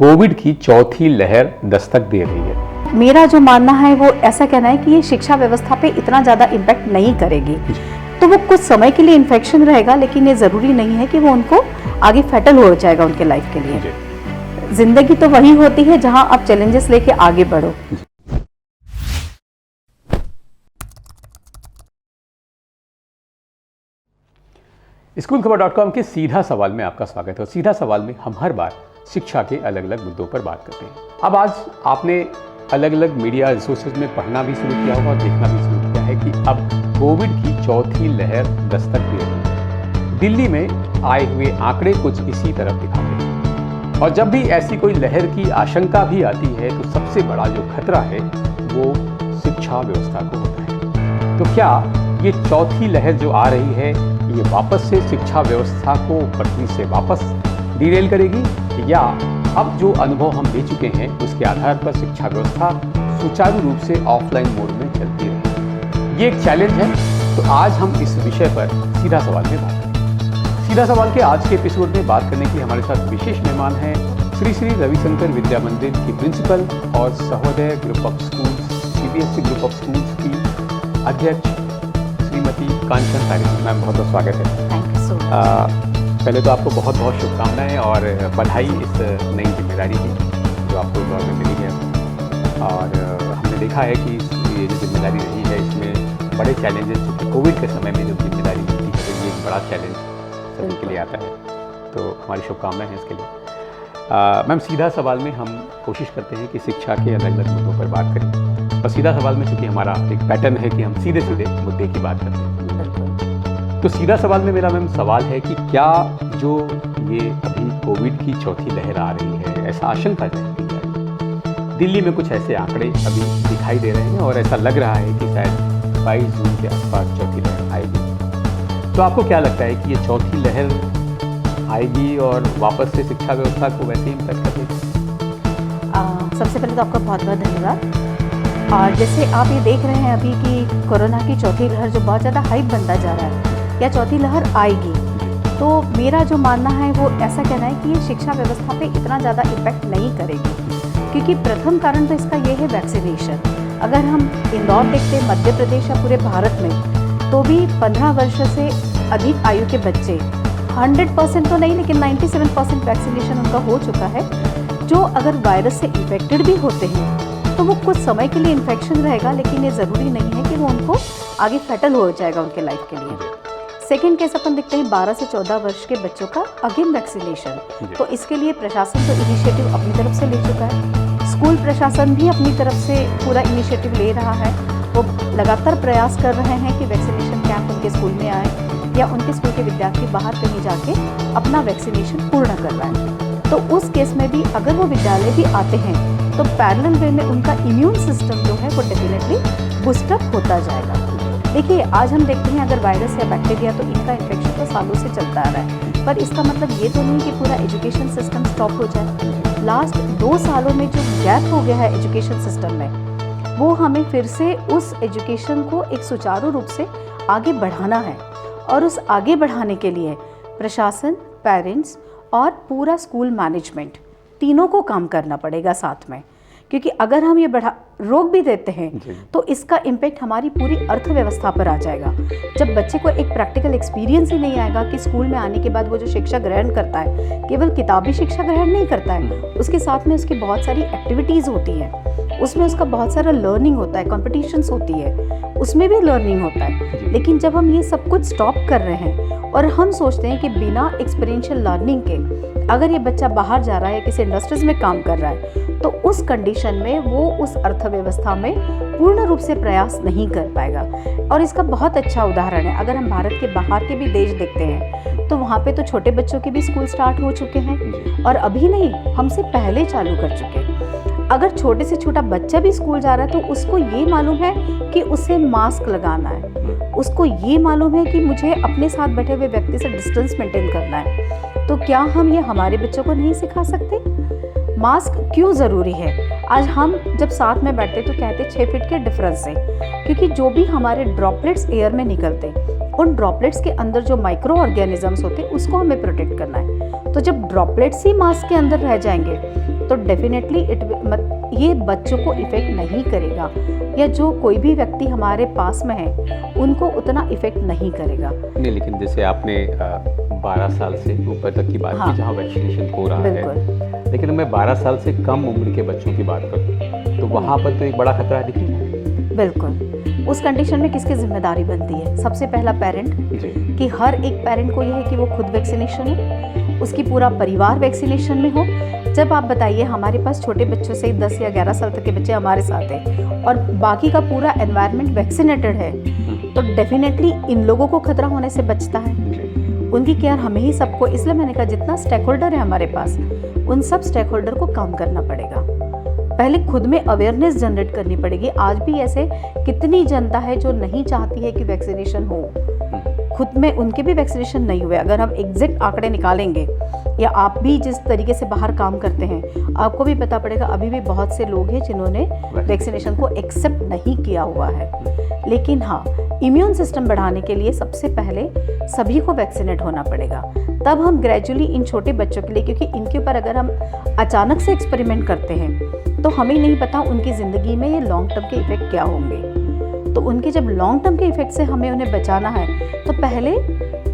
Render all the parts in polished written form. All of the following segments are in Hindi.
कोविड की चौथी लहर दस्तक दे रही है। मेरा जो मानना है वो ऐसा कहना है कि ये शिक्षा व्यवस्था पे इतना ज़्यादा इम्पैक्ट नहीं करेगी। तो वो कुछ समय के लिए इन्फेक्शन रहेगा, लेकिन ये ज़रूरी नहीं है कि वो उनको आगे फैटल हो जाएगा उनके लाइफ के लिए। जिंदगी तो वही होती है जहां आप चैलेंजेस लेके आगे बढ़ो। स्कूलखबर.com के सीधा सवाल में आपका स्वागत है। सीधा सवाल में हम हर बार शिक्षा के अलग अलग मुद्दों पर बात करते हैं। अब आज आपने अलग अलग मीडिया रिसोर्सेज में पढ़ना भी शुरू किया होगा और देखना भी शुरू किया है कि अब कोविड की चौथी लहर दस्तक दे रही है। दिल्ली में आए हुए आंकड़े कुछ इसी तरफ दिखाते हैं और जब भी ऐसी कोई लहर की आशंका भी आती है तो सबसे बड़ा जो खतरा है वो शिक्षा व्यवस्था को होता है। तो क्या ये चौथी लहर जो आ रही है ये वापस से शिक्षा व्यवस्था को पटरी से वापस डिरेल करेगी, या अब जो अनुभव हम ले चुके हैं उसके आधार पर शिक्षा व्यवस्था सुचारू रूप से ऑफलाइन मोड में चलती रहे? ये एक चैलेंज है। तो आज हम इस विषय पर सीधा सवाल में बात करेंगे। सीधा सवाल के आज के एपिसोड में बात करने के लिए हमारे साथ विशेष मेहमान हैं श्री श्री रविशंकर विद्या मंदिर की प्रिंसिपल और Sahodaya group of schools CBSE group of schools की अध्यक्ष श्रीमती कांचन तारिणी। मैम बहुत बहुत स्वागत है। Thank you so much. पहले तो आपको बहुत बहुत शुभकामनाएं और बधाई इस नई जिम्मेदारी की जो आपको दौर में मिली है। और हमने देखा है कि ये जो जिम्मेदारी रही है इसमें बड़े चैलेंजेस, चूँकि कोविड के समय में जो जिम्मेदारी मिलती है तो ये एक बड़ा चैलेंज सभी के लिए आता है। तो हमारी शुभकामनाएं हैं इसके लिए। मैम, सीधा सवाल में हम कोशिश करते हैं कि शिक्षा के अलग अलग मुद्दों पर बात करें, और सीधा सवाल में चूँकि हमारा एक पैटर्न है कि हम सीधे सीधे मुद्दे की बात करते हैं। तो सीधा सवाल में मेरा मैम सवाल है कि क्या जो ये अभी कोविड की चौथी लहर आ रही है, ऐसा आशंका रहती है, दिल्ली में कुछ ऐसे आंकड़े अभी दिखाई दे रहे हैं और ऐसा लग रहा है कि शायद 22 जून के आसपास चौथी लहर आएगी। तो आपको क्या लगता है कि ये चौथी लहर आएगी और वापस से शिक्षा व्यवस्था को वैसे ही इम्पैक्ट करेगी? सबसे पहले तो आपका बहुत बहुत धन्यवाद। और जैसे आप ये देख रहे हैं अभी कि कोरोना की चौथी लहर जो बहुत ज़्यादा हाइप बनता जा रहा है, या चौथी लहर आएगी, तो मेरा जो मानना है वो ऐसा कहना है कि ये शिक्षा व्यवस्था पे इतना ज़्यादा इम्पैक्ट नहीं करेगी। क्योंकि प्रथम कारण तो इसका ये है वैक्सीनेशन। अगर हम इंदौर देखते हैं, मध्य प्रदेश या पूरे भारत में, तो भी 15 वर्ष से अधिक आयु के बच्चे 100% तो नहीं लेकिन 97% वैक्सीनेशन उनका हो चुका है। जो अगर वायरस से इन्फेक्टेड भी होते हैं तो वो कुछ समय के लिए इन्फेक्शन रहेगा, लेकिन ये ज़रूरी नहीं है कि वो उनको आगे फैटल हो जाएगा उनके लाइफ के लिए। सेकेंड केस अपन देखते हैं 12 से 14 वर्ष के बच्चों का अगेन वैक्सीनेशन। तो इसके लिए प्रशासन तो इनिशिएटिव अपनी तरफ से ले चुका है, स्कूल प्रशासन भी अपनी तरफ से पूरा इनिशिएटिव ले रहा है। वो लगातार प्रयास कर रहे हैं कि वैक्सीनेशन कैंप उनके स्कूल में आए या उनके स्कूल के विद्यार्थी बाहर कहीं जाके अपना वैक्सीनेशन पूर्ण करवाएं। तो उस केस में भी अगर वो विद्यालय भी आते हैं तो पैरेलल वे में उनका इम्यून सिस्टम जो है वो डेफिनेटली बूस्टअप होता जाएगा। देखिए, आज हम देखते हैं अगर वायरस या बैक्टीरिया, तो इनका इन्फेक्शन तो सालों से चलता आ रहा है, पर इसका मतलब ये तो नहीं कि पूरा एजुकेशन सिस्टम स्टॉप हो जाए। लास्ट 2 सालों में जो गैप हो गया है एजुकेशन सिस्टम में, वो हमें फिर से उस एजुकेशन को एक सुचारू रूप से आगे बढ़ाना है। और उस आगे बढ़ाने के लिए प्रशासन, पेरेंट्स और पूरा स्कूल मैनेजमेंट तीनों को काम करना पड़ेगा साथ में। क्योंकि अगर हम ये रोक भी देते हैं तो इसका इम्पैक्ट हमारी पूरी अर्थव्यवस्था पर आ जाएगा। जब बच्चे को एक प्रैक्टिकल एक्सपीरियंस ही नहीं आएगा कि स्कूल में आने के बाद वो जो शिक्षा ग्रहण करता है, केवल किताबी शिक्षा ग्रहण नहीं करता है, उसके साथ में उसकी बहुत सारी एक्टिविटीज़ होती हैं, उसमें उसका बहुत सारा लर्निंग होता है, कॉम्पिटिशन्स होती है, उसमें भी लर्निंग होता है। लेकिन जब हम ये सब कुछ स्टॉप कर रहे हैं और हम सोचते हैं कि बिना एक्सपीरियंशियल लर्निंग के अगर ये बच्चा बाहर जा रहा है या किसी इंडस्ट्रीज में काम कर रहा है, तो उस कंडीशन में वो उस अर्थव्यवस्था में पूर्ण रूप से प्रयास नहीं कर पाएगा। और इसका बहुत अच्छा उदाहरण है, अगर हम भारत के बाहर के भी देश देखते हैं तो वहाँ पे तो छोटे बच्चों के भी स्कूल स्टार्ट हो चुके हैं, और अभी नहीं, हमसे पहले चालू कर चुके हैं। अगर छोटे से छोटा बच्चा भी स्कूल जा रहा है तो उसको ये मालूम है कि उसे मास्क लगाना है, उसको ये मालूम है कि मुझे अपने साथ बैठे हुए व्यक्ति से डिस्टेंस मेंटेन करना है। तो क्या हम ये हमारे बच्चों को नहीं सिखा सकते? मास्क क्यों ज़रूरी है? आज हम जब साथ में बैठते तो कहते 6 फीट के डिफरेंस से, क्योंकि जो भी हमारे ड्रॉपलेट्स एयर में निकलते, उन ड्रॉपलेट्स के अंदर जो माइक्रो ऑर्गेनिजम्स होते उसको हमें प्रोटेक्ट करना है। तो जब ड्रॉपलेट्स ही मास्क के अंदर रह जाएंगे तो डेफिनेटली ये बच्चों को इफ़ेक्ट नहीं करेगा, या जो कोई भी व्यक्ति हमारे पास में है उनको उतना इफ़ेक्ट नहीं करेगा। नहीं, लेकिन जैसे आपने 12 साल से ऊपर तक की बात की, जहाँ वैक्सीनेशन हो रहा है, लेकिन मैं 12 साल से कम उम्र के बच्चों की बात करूँ तो वहाँ पर तो एक बड़ा खतरा दिख रहा है। बिल्कुल, उस कंडीशन में किसकी जिम्मेदारी बनती है? सबसे पहला पेरेंट, कि हर एक पेरेंट को यह है कि वो खुद वैक्सीनेशन हो, उसकी पूरा परिवार वैक्सीनेशन में हो। जब आप बताइए, हमारे पास छोटे बच्चों से 10 या 11 साल तक के बच्चे हमारे साथ हैं और बाकी का पूरा एनवायरनमेंट वैक्सीनेटेड है, तो डेफिनेटली इन लोगों को खतरा होने से बचता है। उनकी केयर हमें ही सबको, इसलिए मैंने कहा जितना स्टेक होल्डर है हमारे पास, उन सब स्टेक होल्डर को काम करना पड़ेगा। पहले खुद में अवेयरनेस जनरेट करनी पड़ेगी। आज भी ऐसे कितनी जनता है जो नहीं चाहती है कि वैक्सीनेशन हो, खुद में उनके भी वैक्सीनेशन नहीं हुए। अगर हम एग्जैक्ट आंकड़े निकालेंगे, या आप भी जिस तरीके से बाहर काम करते हैं, आपको भी पता पड़ेगा अभी भी बहुत से लोग हैं जिन्होंने वैक्सीनेशन को एक्सेप्ट नहीं किया हुआ है। लेकिन हाँ, इम्यून सिस्टम बढ़ाने के लिए सबसे पहले सभी को वैक्सीनेट होना पड़ेगा। तब हम ग्रेजुअली इन छोटे बच्चों के लिए, क्योंकि इनके ऊपर अगर हम अचानक से एक्सपेरिमेंट करते हैं तो हमें नहीं पता उनकी ज़िंदगी में ये लॉन्ग टर्म के इफ़ेक्ट क्या होंगे। तो उनके जब लॉन्ग टर्म के इफ़ेक्ट से हमें उन्हें बचाना है, तो पहले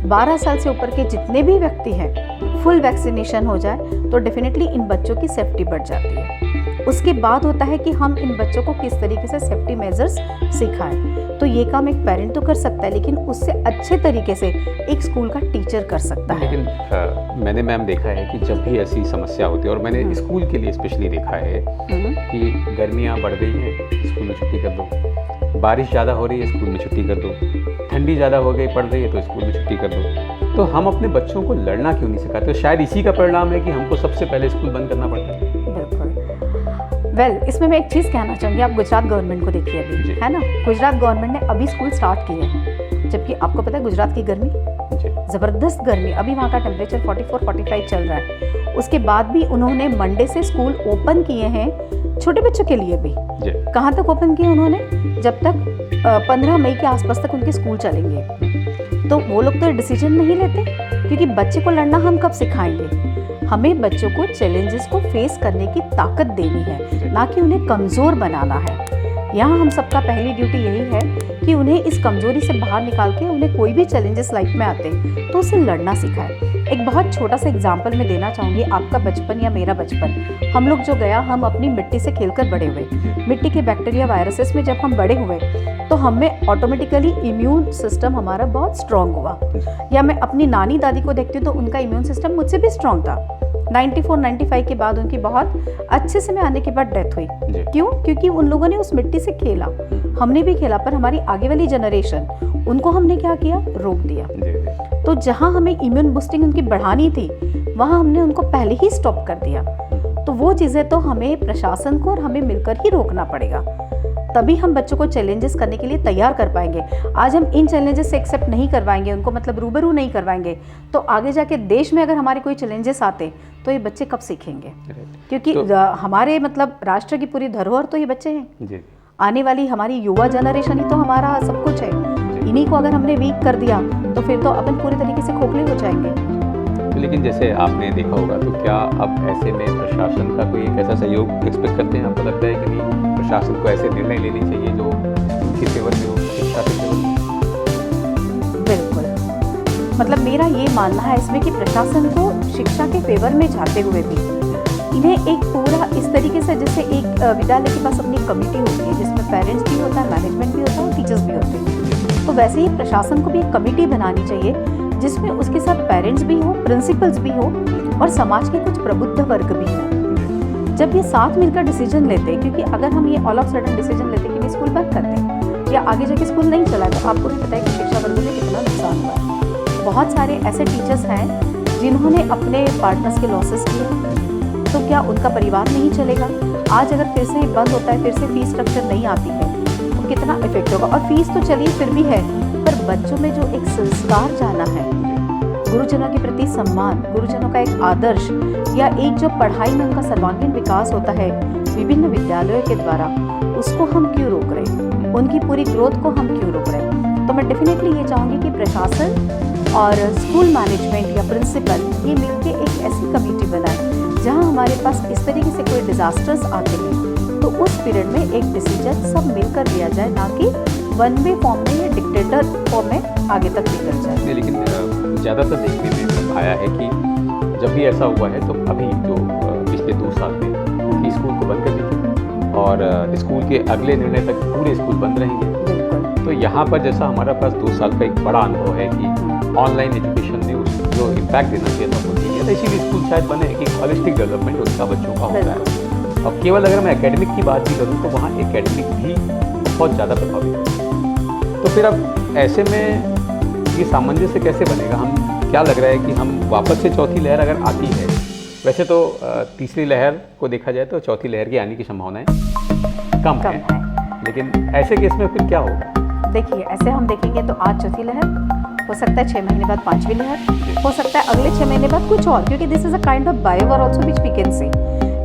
12 साल से ऊपर के जितने भी व्यक्ति हैं फुल वैक्सीनेशन हो जाए, तो डेफिनेटली इन बच्चों की सेफ्टी बढ़ जाती है। उसके बाद होता है कि हम इन बच्चों को किस तरीके से सेफ्टी मेजर्स सिखाएं। तो ये काम एक पेरेंट तो कर सकता है, लेकिन उससे अच्छे तरीके से एक स्कूल का टीचर कर सकता है। लेकिन मैंने मैम देखा है कि जब भी ऐसी समस्या होती है, और मैंने स्कूल के लिए स्पेशली देखा है कि गर्मियाँ बढ़ गई हैं, स्कूल में छुट्टी कर दो, बारिश ज़्यादा हो रही है, स्कूल में छुट्टी कर दो, ठंडी ज़्यादा हो गई पड़ रही है तो स्कूल में छुट्टी कर दो। तो हम अपने बच्चों को लड़ना क्यों नहीं सिखाते? तो शायद इसी का परिणाम है कि हमको सबसे पहले स्कूल बंद करना पड़ता है। वेल, इसमें मैं एक चीज़ कहना चाहूँगी, आप गुजरात गवर्नमेंट को देखिए अभी, है ना, गुजरात गवर्नमेंट ने अभी स्कूल स्टार्ट किए हैं, जबकि आपको पता है गुजरात की गर्मी, ज़बरदस्त गर्मी, अभी वहाँ का टेम्परेचर 44-45 चल रहा है। उसके बाद भी उन्होंने मंडे से स्कूल ओपन किए हैं छोटे बच्चों के लिए भी। कहाँ तक ओपन किए उन्होंने? जब तक 15 मई के आसपास तक उनके स्कूल चलेंगे। तो वो लोग तो डिसीजन नहीं लेते, क्योंकि बच्चे को लड़ना हम कब सिखाएंगे? हमें बच्चों को चैलेंजेस को फेस करने की ताकत देनी है, ना कि उन्हें कमज़ोर बनाना है। यहाँ हम सबका पहली ड्यूटी यही है कि उन्हें इस कमज़ोरी से बाहर निकाल के उन्हें कोई भी चैलेंजेस लाइफ में आते हैं तो उसे लड़ना सिखाएं। एक बहुत छोटा सा एग्जाम्पल मैं देना चाहूँगी। आपका बचपन या मेरा बचपन, हम लोग जो गया, हम अपनी मिट्टी से खेलकर बड़े हुए। मिट्टी के बैक्टीरिया वायरसेस में जब हम बड़े हुए तो हमें ऑटोमेटिकली इम्यून सिस्टम हमारा बहुत स्ट्रांग हुआ। या मैं अपनी नानी दादी को देखती हूँ तो उनका इम्यून सिस्टम मुझसे भी स्ट्रांग था। 94-95 के बाद उनकी बहुत अच्छे से में आने के बाद डेथ हुई। क्यों? क्योंकि उन लोगों ने उस मिट्टी से खेला, हमने भी खेला, पर हमारी आगे वाली जनरेशन, उनको हमने क्या किया? रोक दिया। तो जहाँ हमें इम्यून बूस्टिंग उनकी बढ़ानी थी, वहाँ हमने उनको पहले ही स्टॉप कर दिया। तो वो चीज़ें तो हमें, प्रशासन को और हमें मिलकर ही रोकना पड़ेगा, तभी हम बच्चों को चैलेंजेस करने के लिए तैयार कर पाएंगे। आज हम इन चैलेंजेस से एक्सेप्ट नहीं करवाएंगे, उनको मतलब रूबरू नहीं करवाएंगे, तो आगे जाके देश में अगर हमारे कोई चैलेंजेस आते तो ये बच्चे कब सीखेंगे? क्योंकि हमारे मतलब राष्ट्र की पूरी धरोहर तो ये बच्चे हैं। आने वाली हमारी युवा जनरेशन ही तो हमारा सब कुछ है। इन्हीं को अगर हमने वीक कर दिया तो फिर तो अपन पूरी तरीके से खोखले हो जाएंगे। लेकिन जैसे आपने देखा होगा, तो क्या अब ऐसे में प्रशासन का कोई एक ऐसा सहयोग एक्सपेक्ट करते हैं? आपको लगता है कि नहीं, प्रशासन को ऐसे निर्णय लेने चाहिए जो उनकी फेवर में हो, शिक्षा के फेवर में? बिल्कुल, मतलब मेरा ये मानना है इसमें कि प्रशासन को शिक्षा के फेवर में जाते हुए भी इन्हें एक पूरा इस तरीके से, जैसे एक विद्यालय के पास अपनी कमेटी होती है जिसमें पेरेंट्स भी होता है, मैनेजमेंट भी होता है और टीचर्स भी होते हैं, तो वैसे ही प्रशासन को भी एक कमेटी बनानी चाहिए जिसमें उसके साथ पेरेंट्स भी हो, प्रिंसिपल्स भी हो और समाज के कुछ प्रबुद्ध वर्ग भी हो। जब ये साथ मिलकर डिसीजन लेते हैं, क्योंकि अगर हम ये ऑल ऑफ सडन डिसीजन लेते हैं कि स्कूल बंद कर दें या आगे जाके स्कूल नहीं चला, तो आपको भी पता है कि शिक्षा वर्ग में कितना नुकसान हुआ है। बहुत सारे ऐसे टीचर्स हैं जिन्होंने अपने पार्टनर्स के लॉसेस किए, तो क्या उनका परिवार नहीं चलेगा? आज अगर फिर से बंद होता है, फिर से फीस स्ट्रक्चर नहीं आती है, तो कितना इफेक्ट होगा? और फीस तो चलिए फिर भी है, पर बच्चों में जो एक संस्कार जाना है, गुरुजनों के प्रति सम्मान, गुरुजनों का एक आदर्श, या एक जो पढ़ाई में उनका सर्वांगीण विकास होता है विभिन्न विद्यालयों के द्वारा, उसको हम क्यों रोक रहे हैं? उनकी पूरी ग्रोथ को हम क्यों रोक रहे हैं? तो मैं डेफिनेटली ये चाहूँगी कि प्रशासन और स्कूल मैनेजमेंट या प्रिंसिपल ये मिलकर एक ऐसी कमेटी बनाए जहाँ हमारे पास इस तरीके से कोई डिजास्टर्स आते हैं तो उस पीरियड में एक डिसीजन सब मिलकर लिया जाए, ना कि वन वे फॉर्म में या डिक्टेटर फॉर्म में आगे तक निकल जाए। नहीं, लेकिन ज़्यादातर देखने में आया है कि जब भी ऐसा हुआ है तो अभी जो पिछले 2 साल में कि स्कूल को बंद कर दीजिए और स्कूल के अगले निर्णय तक पूरे स्कूल बंद रहेंगे। बिल्कुल। तो यहाँ पर जैसा हमारा पास 2 साल का एक बड़ा अनुभव है कि ऑनलाइन एजुकेशन ने जो इम्पैक्ट देना चाहिए था वो नहीं दिया, तो इसीलिए स्कूल शायद बने कि हॉलिस्टिक डेवलपमेंट उनका बच्चों का होता है। और केवल अगर मैं एकेडमिक की बात भी करूँ तो वहाँ एकेडमिक भी बहुत ज़्यादा प्रभावित है। तो फिर अब ऐसे में ये सामंजस्य कैसे बनेगा? हम क्या लग रहा है कि हम वापस से चौथी लहर अगर आती है, वैसे तो तीसरी लहर को देखा जाए तो चौथी लहर की आने की संभावनाएं कम है, लेकिन ऐसे केस में फिर क्या होगा? देखिए, ऐसे हम देखेंगे तो आज चौथी लहर, हो सकता है 6 महीने बाद 5वीं लहर, हो सकता है अगले 6 महीने बाद कुछ और, क्योंकि this is a kind of बायोवर also which we can say.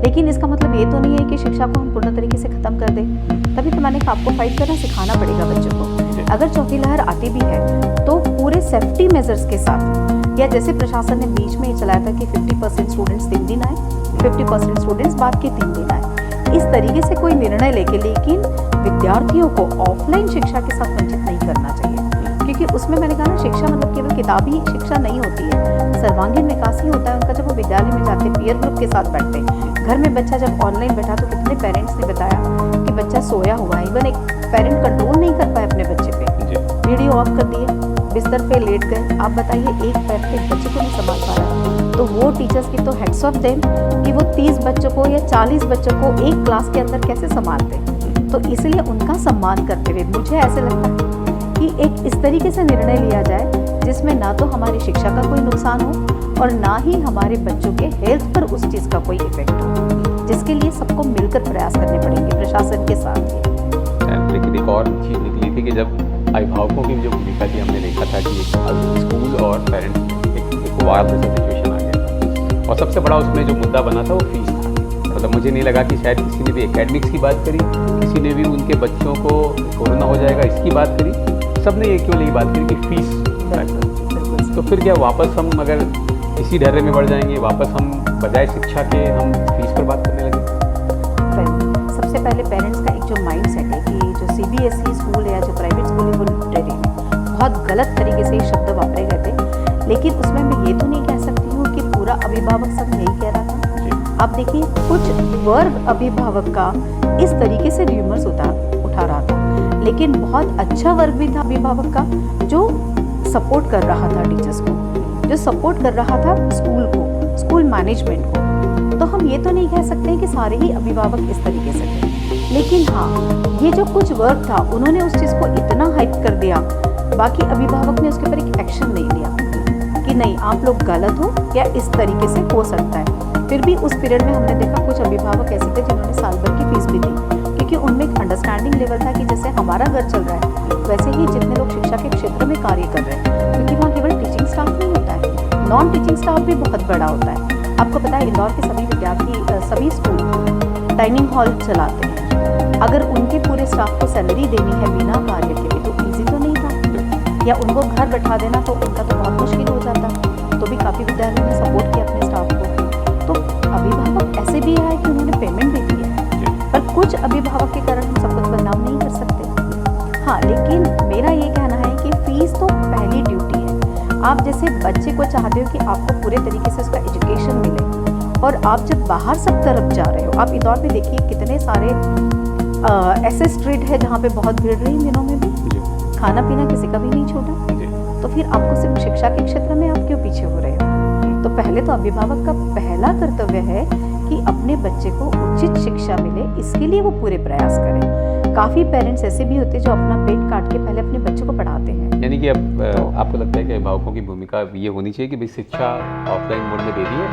लेकिन इसका मतलब ये तो नहीं है कि शिक्षा को हम पूर्ण तरीके से खत्म कर दें। तभी तो मैंने कहा आपको फाइट करना सिखाना पड़ेगा बच्चों को। अगर चौथी लहर आती भी है तो पूरे सेफ्टी मेजर्स के साथ, या जैसे प्रशासन ने बीच में ही चलाया था कि 50% स्टूडेंट्स 3 दिन आए, 50% स्टूडेंट्स बाद के 3 दिन आए, इस तरीके से कोई निर्णय लेके, लेकिन विद्यार्थियों को ऑफलाइन शिक्षा के साथ वंचित नहीं करना चाहिए। क्योंकि उसमें मैंने कहा ना, शिक्षा मतलब केवल किताबी शिक्षा नहीं होती है, सर्वांगीण विकास ही होता है उनका। जब वो विद्यालय में जाते, पीयर ग्रुप के साथ बैठते हैं, घर में बच्चा जब ऑनलाइन बैठा तो कितने पेरेंट्स ने बताया कि बच्चा सोया हुआ है, इवन एक पेरेंट कंट्रोल नहीं कर पाए अपने बच्चे पे, वीडियो ऑफ कर दिए, बिस्तर पे लेट गए। आप बताइए, एक पैर पे बच्चे को नहीं संभाल पा रहा, तो वो टीचर्स की तो हेड्स ऑफ देम कि वो 30 बच्चों को या 40 बच्चों को एक क्लास के अंदर कैसे संभालते हैं। तो इसलिए उनका सम्मान करते हुए मुझे ऐसे लगता है कि एक इस तरीके से निर्णय लिया जाए जिसमें ना तो हमारी शिक्षा का कोई नुकसान हो और ना ही हमारे बच्चों के हेल्थ पर उस चीज़ का कोई इफेक्ट हो, जिसके लिए सबको मिलकर प्रयास करने पड़ेंगे प्रशासन के साथ ही। लेकिन एक और चीज़ निकली थी कि जब अभिभावकों की जो भूमिका थी, हमने देखा था कि स्कूल और पेरेंट्स एक वार जैसा सिचुएशन आ गया, और सबसे बड़ा उसमें जो मुद्दा बना था वो फीस था। मतलब मुझे नहीं लगा कि शायद किसी ने भी एकेडमिक्स की बात करी, किसी ने भी उनके बच्चों को कोरोना हो जाएगा इसकी बात करी, सबने ये क्यों नहीं बात करी कि फीस। तो फिर क्या वापस हम अगर इसी ढर्रे में बढ़ जाएंगे, वापस हम बजाय शिक्षा के हम फीस पर बात करने लगे? सबसे पहले पेरेंट्स का एक जो माइंड सेट है कि जो CBSE स्कूल है या जो प्राइवेट स्कूल है वो लुटेरे हैं, बहुत गलत तरीके से ये शब्द वापरे गए थे। लेकिन उसमें मैं ये तो नहीं कह सकती हूँ कि पूरा अभिभावक सब यही कह रहा था। आप देखिए, कुछ वर्ग अभिभावक का इस तरीके से र्यूमर्स उठा रहा था, लेकिन बहुत अच्छा वर्ग भी था अभिभावक का जो सपोर्ट कर रहा था टीचर्स को, जो सपोर्ट कर रहा था स्कूल को, स्कूल मैनेजमेंट को। तो हम ये तो नहीं कह सकते कि सारे ही अभिभावक इस तरीके से थे, लेकिन हाँ, ये जो कुछ वर्ग था उन्होंने उस चीज़ को इतना हाइप कर दिया, बाकी अभिभावक ने उसके ऊपर एक एक्शन नहीं लिया कि नहीं आप लोग गलत हो या इस तरीके से हो सकता है। फिर भी उस पीरियड में हमने देखा कुछ अभिभावक ऐसे थे जिन्होंने साल भर की फीस भी दी, क्योंकि उनमें एक अंडरस्टैंडिंग लेवल था कि जैसे हमारा घर चल रहा है वैसे ही जितने लोग शिक्षा के क्षेत्र में कार्य कर रहे हैं, क्योंकि वहाँ केवल टीचिंग स्टाफ नहीं होता है, नॉन टीचिंग स्टाफ भी बहुत बड़ा होता है। आपको पता है इंदौर के सभी विद्यार्थी, सभी स्कूल डाइनिंग हॉल चलाते हैं। अगर उनके पूरे स्टाफ को सैलरी देनी है बिना कार्य के भी तो ईजी तो नहीं था, या उनको घर बैठा देना तो उनका तो बहुत मुश्किल हो जाता। तो भी काफ़ी विद्यालयों ने सपोर्ट किया अपने स्टाफ को। तो अभिभावक ऐसे भी है कि उन्होंने पेमेंट भी दी है, पर कुछ अभिभावक के कारण हम सब कुछ बदनाम नहीं कर सकते। हाँ, लेकिन मेरा ये कहना है कि फीस तो पहली ड्यूटी है। आप जैसे बच्चे को चाहते हो कि आपको पूरे तरीके से उसका एजुकेशन मिले, और आप जब बाहर सब तरफ जा रहे हो, आप इंदौर में देखिए कितने सारे ऐसे स्ट्रीट है जहाँ पे बहुत भीड़ रही इन दिनों में भी, खाना पीना किसी का भी नहीं छूटा। तो फिर आपको सिर्फ शिक्षा के क्षेत्र में आप क्यों पीछे हो रहे हो? तो पहले तो अभिभावक का पहला कर्तव्य है कि अपने बच्चे को उचित शिक्षा मिले, इसके लिए वो पूरे प्रयास करें। काफ़ी पेरेंट्स ऐसे भी होते हैं जो अपना पेट काट के पहले अपने बच्चों को पढ़ाते हैं। यानी कि अब आपको लगता है कि अभिभावकों की भूमिका ये होनी चाहिए कि भाई शिक्षा ऑफलाइन मोड में दे दी है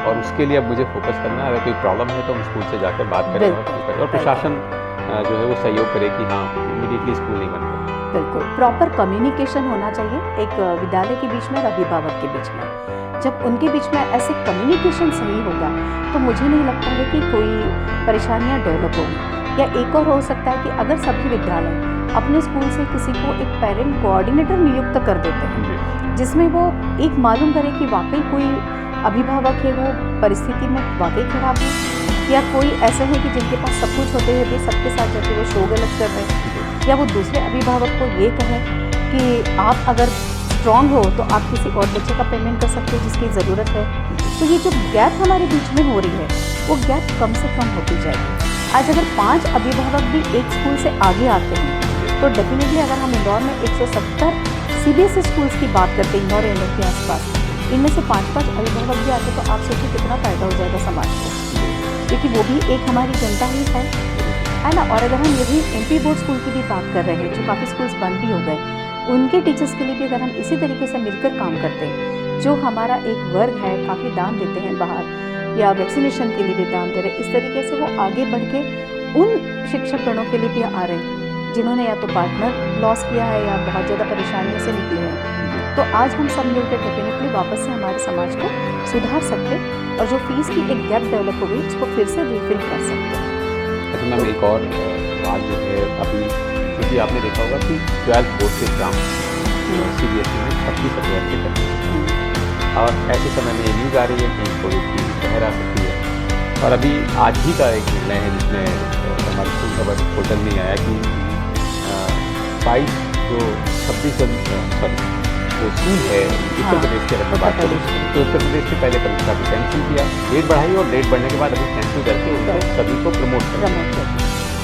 और उसके लिए अब मुझे फोकस करना है, अगर कोई प्रॉब्लम है तो हम स्कूल से जाकर बात करें और प्रशासन जो है वो सहयोग करे कि हाँ इमीडिएटली स्कूल नहीं बंद करें। बिल्कुल प्रॉपर कम्युनिकेशन होना चाहिए एक विद्यालय के बीच में और अभिभावक के बीच में। जब उनके बीच में ऐसे कम्युनिकेशन सही होगा तो मुझे नहीं लगता है कि कोई परेशानियां डेवलप होंगी। या एक और हो सकता है कि अगर सभी विद्यालय अपने स्कूल से किसी को एक पेरेंट कोऑर्डिनेटर नियुक्त कर देते हैं जिसमें वो एक मालूम करे कि वाकई कोई अभिभावक है वो परिस्थिति में वाकई खराब है, या कोई ऐसे हैं कि जिनके पास सब कुछ होते हुए भी सबके साथ जाके वो शो गलत कर रहे हैं, या वो दूसरे अभिभावक को ये कहें कि आप अगर स्ट्रॉन्ग हो तो आप किसी और बच्चे का पेमेंट कर सकते हो जिसकी ज़रूरत है। तो ये जो गैप हमारे बीच में हो रही है वो गैप कम से कम होती जाएगी। आज अगर 5 अभिभावक भी एक स्कूल से आगे आते हैं तो डेफिनेटली अगर हम इंदौर में 170 CBSE स्कूल्स की बात करते हैं, इंदौर एंड के आसपास, इनमें से 5-5 अभिभावक भी आते तो आप सोचिए कितना फ़ायदा हो जाएगा समाज को, क्योंकि वो भी एक हमारी जनता ही है ना। और अगर हम यही MP बोर्ड स्कूल की भी बात कर रहे हैं जो काफ़ी स्कूल्स बंद भी हो गए, उनके टीचर्स के लिए भी अगर हम इसी तरीके से मिलकर काम करते हैं, जो हमारा एक वर्ग है काफ़ी दान देते हैं बाहर या वैक्सीनेशन के लिए भी दान दे रहे हैं, इस तरीके से वो आगे बढ़ के उन शिक्षकगणों के लिए भी आ रहे हैं जिन्होंने या तो पार्टनर लॉस किया है या बहुत ज़्यादा परेशानियों से निकले हैं। तो आज हम सब मिलकर डेफिनेटली वापस से हमारे समाज को सुधार सकते हैं और जो फीस की एक गैप डेवलप हो गई उसको फिर से रिफिल कर सकते हैं। अच्छा मैम, एक और बात जो है अभी, क्योंकि आपने देखा होगा कि 12th बोर्ड के एग्ज़ाम CBSE में 26 अप्रैल से करते हैं और ऐसे समय में ये न्यूज़ आ रही है कि कोविड की लहर आ सकती है। और अभी आज ही का एक निर्णय है जिसमें हमारे स्कूल खबर पोर्टल में आया कि 26 जो स्कूल है उत्तर प्रदेश के अगर मैं बात करूँ तो उत्तर प्रदेश से पहले परीक्षा को कैंसिल किया, डेट बढ़ाई और डेट बढ़ने के बाद अभी कैंसिल करके उनको सभी को प्रमोट कर।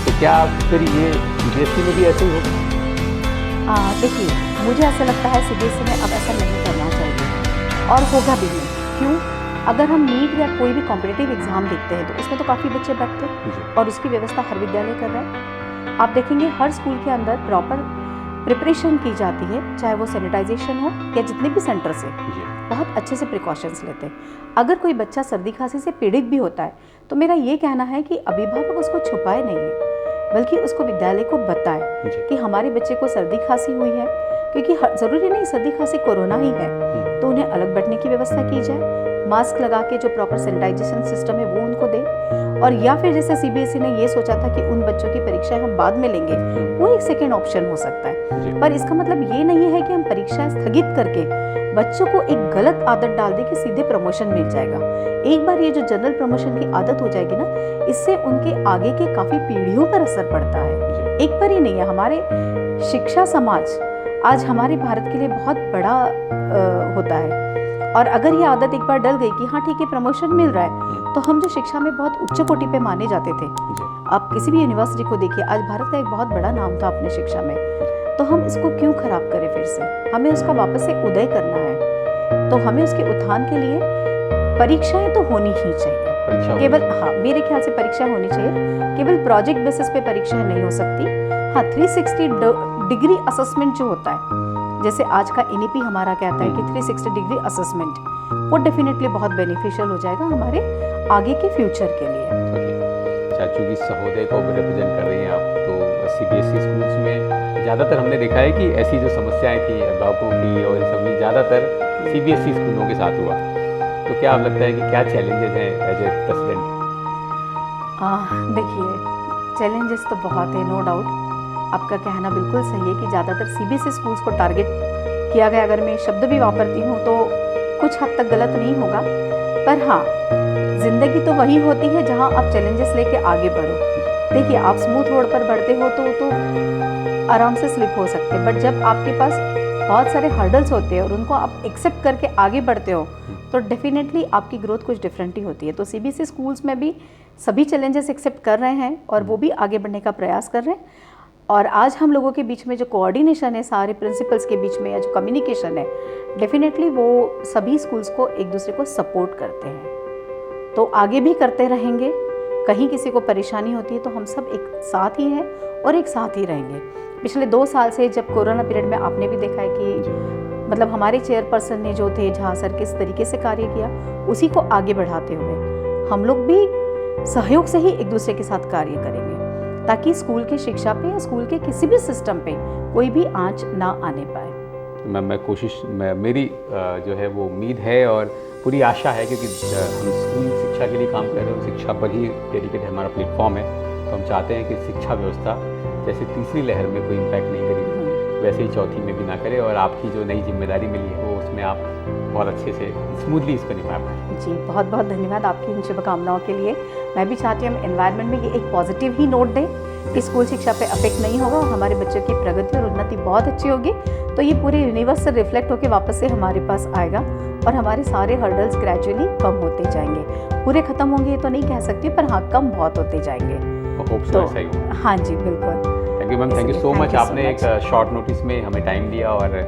तो क्या फिर ये CBSE में भी ऐसे ही होगा? देखिए, मुझे ऐसा लगता है CBSE में अब ऐसा नहीं करना चाहिए और होगा भी नहीं। क्यों? अगर हम नीट या कोई भी कॉम्पिटिटिव एग्ज़ाम देखते हैं तो उसमें तो काफ़ी बच्चे बैठते हैं और उसकी व्यवस्था हर विद्यालय कर रहा है। आप देखेंगे हर स्कूल के अंदर प्रॉपर प्रिपरेशन की जाती है, चाहे वो सैनिटाइजेशन हो या जितने भी सेंटर से बहुत अच्छे से प्रिकॉशंस लेते हैं। अगर कोई बच्चा सर्दी खांसी से पीड़ित भी होता है तो मेरा ये कहना है कि अभिभावक उसको छुपाए नहीं है, बल्कि उसको विद्यालय को बताए कि हमारे बच्चे को सर्दी खांसी हुई है, क्योंकि ज़रूरी नहीं सर्दी खांसी कोरोना ही है, तो उन्हें अलग बैठने की व्यवस्था की जाए, मास्क लगा के जो प्रॉपर सैनिटाइजेशन सिस्टम है वो उनको दे। और या फिर जैसे CBSE ने ये सोचा था कि उन बच्चों की परीक्षाएं हम बाद में लेंगे, वो एक सेकेंड ऑप्शन हो सकता है। पर इसका मतलब ये नहीं है कि हम परीक्षाएं स्थगित करके बच्चों को एक गलत आदत डाल दें कि सीधे प्रमोशन मिल जाएगा। एक बार ये जो जनरल प्रमोशन की आदत हो जाएगी ना, इससे उनके आगे के काफ़ी पीढ़ियों पर असर पड़ता है। एक बार ही नहीं है, हमारे शिक्षा समाज आज हमारे भारत के लिए बहुत बड़ा होता है। और अगर ये आदत एक बार डल गई कि हाँ ठीक है प्रमोशन मिल रहा है, तो हम जो शिक्षा में बहुत उच्च कोटि पे माने जाते थे, आप किसी भी यूनिवर्सिटी को देखिए, आज भारत का एक बहुत बड़ा नाम था अपने शिक्षा में, तो हम इसको क्यों खराब करें फिर से? हमें उसका वापस से उदय करना है, तो हमें उसके उत्थान के लिए परीक्षाएं तो होनी ही चाहिए। केवल मेरे ख्याल से परीक्षा होनी चाहिए, केवल प्रोजेक्ट बेसिस पे परीक्षाएं नहीं हो सकती। 360 डिग्री असेसमेंट जो होता है, जैसे आज का NEP हमारा कहता है कि 360 डिग्री असेसमेंट, वो डेफिनेटली बहुत बेनिफिशियल हो जाएगा हमारे आगे के फ्यूचर के लिए। चाचू की सहोदय को रिप्रेजेंट कर रही हैं आप, तो CBSE स्कूल्स में ज़्यादातर हमने देखा है कि ऐसी जो समस्याएं थी अभिभावकों की और इन सब में ज़्यादातर CBSE स्कूलों के साथ हुआ। तो क्या आप लगता है कि क्या चैलेंजेस हैं एज ए प्रेसिडेंट? देखिए, चैलेंजेस तो बहुत है, नो डाउट। आपका कहना बिल्कुल सही है कि ज़्यादातर CBSE स्कूल्स को टारगेट किया गया। अगर मैं शब्द भी वापरती हूँ तो कुछ हद तक गलत नहीं होगा, पर हाँ, ज़िंदगी तो वही होती है जहाँ आप चैलेंजेस लेके आगे बढ़ो। देखिए, आप स्मूथ रोड पर बढ़ते हो तो आराम से स्लिप हो सकते हैं, बट जब आपके पास बहुत सारे हर्डल्स होते हैं और उनको आप एक्सेप्ट करके आगे बढ़ते हो तो डेफिनेटली आपकी ग्रोथ कुछ डिफरेंट ही होती है। तो CBSE स्कूल्स में भी सभी चैलेंजेस एक्सेप्ट कर रहे हैं और वो भी आगे बढ़ने का प्रयास कर रहे हैं। और आज हम लोगों के बीच में जो कोऑर्डिनेशन है सारे प्रिंसिपल्स के बीच में, या जो कम्युनिकेशन है, डेफिनेटली वो सभी स्कूल्स को एक दूसरे को सपोर्ट करते हैं, तो आगे भी करते रहेंगे। कहीं किसी को परेशानी होती है तो हम सब एक साथ ही हैं और एक साथ ही रहेंगे। पिछले 2 साल से जब कोरोना पीरियड में आपने भी देखा है कि मतलब हमारे चेयरपर्सन ने जो थे झा सर किस तरीके से कार्य किया, उसी को आगे बढ़ाते हुए हम लोग भी सहयोग से ही एक दूसरे के साथ कार्य करेंगे, ताकि स्कूल की शिक्षा पे या स्कूल के किसी भी सिस्टम पे कोई भी आंच ना आने पाए। मेरी जो है वो उम्मीद है और पूरी आशा है, क्योंकि हम स्कूल शिक्षा के लिए काम कर रहे हैं, शिक्षा पर ही डेडिकेटेड हमारा प्लेटफॉर्म है, तो हम चाहते हैं कि शिक्षा व्यवस्था जैसे तीसरी लहर में कोई इम्पैक्ट नहीं करेगी, वैसे ही चौथी में भी ना करे, और आपकी जो नई जिम्मेदारी मिली है वो उसमें आप बहुत अच्छे से स्मूथली इसको निभा पाएँ। जी, बहुत बहुत धन्यवाद आपकी इन शुभकामनाओं के लिए। मैं भी चाहती हूँ हम एनवायरनमेंट में ये एक पॉजिटिव ही नोट दें कि स्कूल शिक्षा पे अफेक्ट नहीं होगा और हमारे बच्चों की प्रगति और उन्नति बहुत अच्छी होगी, तो ये पूरे यूनिवर्स से रिफ्लेक्ट होकर वापस से हमारे पास आएगा और हमारे सारे हर्डल्स ग्रेजुअली कम होते जाएंगे। पूरे खत्म होंगे ये तो नहीं कह सकती, पर हाँ कम बहुत होते जाएंगे। होप सो ऐसा ही होगा। हाँ जी, बिल्कुल। Thank you ma'am, thank you so Thank much. you so आपने एक much. शॉर्ट नोटिस में हमें टाइम दिया और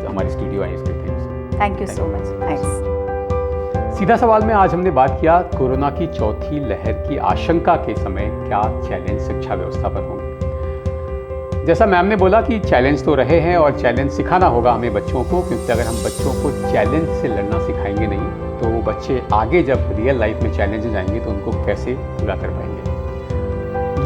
हमारी स्टूडियो आई इसके लिए thank you so much, thanks. सीधा सवाल में आज हमने बात किया कोरोना की चौथी लहर की आशंका के समय क्या चैलेंज शिक्षा व्यवस्था पर होंगे। जैसा मैम ने बोला कि चैलेंज तो रहे हैं और चैलेंज सिखाना होगा हमें बच्चों को, क्योंकि अगर हम बच्चों को चैलेंज से लड़ना सिखाएंगे नहीं तो वो बच्चे आगे जब रियल लाइफ में चैलेंजेस आएंगे तो उनको कैसे पूरा कर पाएंगे।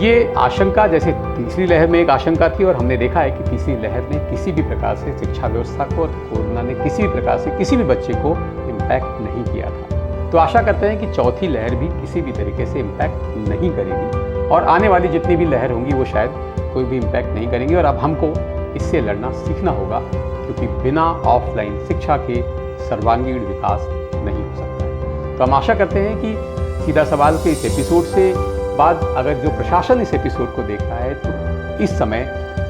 ये आशंका जैसे तीसरी लहर में एक आशंका थी और हमने देखा है कि तीसरी लहर ने किसी भी प्रकार से शिक्षा व्यवस्था को और कोरोना ने किसी भी प्रकार से किसी भी बच्चे को इम्पैक्ट नहीं किया था। तो आशा करते हैं कि चौथी लहर भी किसी भी तरीके से इम्पैक्ट नहीं करेगी और आने वाली जितनी भी लहर होंगी वो शायद कोई भी इम्पैक्ट नहीं करेंगी। और अब हमको इससे लड़ना सीखना होगा, क्योंकि बिना ऑफलाइन शिक्षा के सर्वांगीण विकास नहीं हो सकता है। तो हम आशा करते हैं कि सीधा सवाल के इस एपिसोड से बाद अगर जो प्रशासन इस एपिसोड को देख रहा है तो इस समय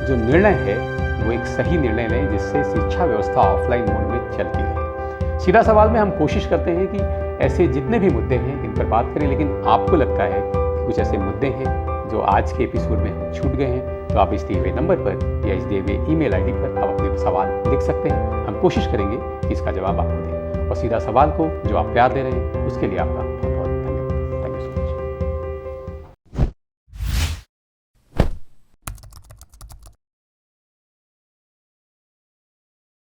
जो निर्णय है वो एक सही निर्णय लें जिससे शिक्षा व्यवस्था ऑफलाइन मोड में चलती रहे। सीधा सवाल में हम कोशिश करते हैं कि ऐसे जितने भी मुद्दे हैं इन पर बात करें, लेकिन आपको लगता है कि कुछ ऐसे मुद्दे हैं जो आज के एपिसोड में छूट गए हैं तो आप इस दिए हुए नंबर पर या इस दिए हुए ईमेल आईडी पर आप अपने सवाल लिख सकते हैं। हम कोशिश करेंगे कि इसका जवाब आपको दें और सीधा सवाल को जो आप प्यार दे रहे हैं उसके लिए आपका